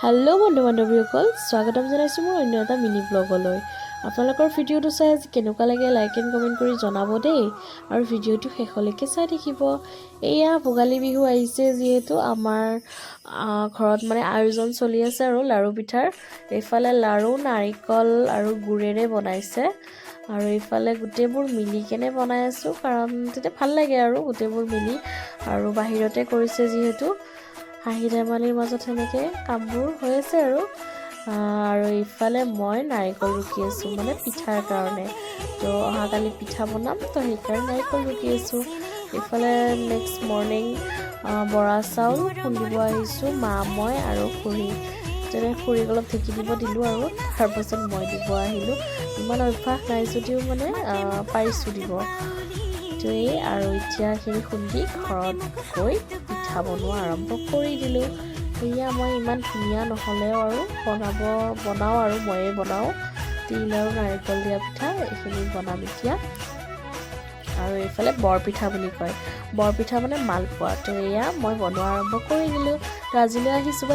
hello' বন্ধু বান্ধৱীসকল স্বাগতম জনাইছোঁ মোৰ অন্য এটা মিনি ব্লগলৈ আপোনালোকৰ ভিডিঅ'টো চাই আজি কেনেকুৱা লাগে লাইক এণ্ড কমেণ্ট কৰি জনাব দেই আৰু ভিডিঅ'টো শেষলৈকে চাই থাকিব এয়া ভোগালী বিহু আহিছে যিহেতু আমাৰ ঘৰত মানে আয়োজন চলি আছে আৰু লাড়ু পিঠাৰ এইফালে লাড়ু নাৰিকল আৰু গুড়েৰে বনাইছে আৰু এইফালে গোটেইবোৰ মিলি কেনে বনাই আছোঁ কাৰণ তেতিয়া ভাল লাগে আৰু গোটেইবোৰ মিলি আৰু বাহিৰতে কৰিছে যিহেতু হাঁহি ধেমালিৰ মাজত সেনেকৈ কামবোৰ হৈ আছে আৰু ইফালে মই নাৰিকল ৰুকি আছোঁ মানে পিঠাৰ কাৰণে তো অহাকালি পিঠা বনাম তো সেইকাৰণে নাৰিকল ৰুকি আছোঁ ইফালে নেক্সট মৰ্ণিং বৰা চাউল খুন্দিব আহিছোঁ মা মই আৰু খুৰী যেনে খুৰীক অলপ ঢেঁকি দিব দিলোঁ আৰু তাৰপাছত মই দিব আহিলোঁ ইমান অভ্যাস নাই যদিও মানে পাৰিছোঁ দিব এই আৰু এতিয়া সেইখিনি খুন্দি ঘৰত গৈ পিঠা বনোৱা আৰম্ভ কৰি দিলোঁ এয়া মই ইমান ধুনীয়া নহ'লেও আৰু বনাওঁ আৰু ময়ে বনাওঁ তিল আৰু নাৰিকল দিয়া পিঠা এইখিনি বনাম এতিয়া আৰু এইফালে বৰপিঠা বুলি কয় বৰপিঠা মানে মালপোৱা তো এয়া মই বনোৱা আৰম্ভ কৰি দিলোঁ তো আজিলৈ আহিছোঁ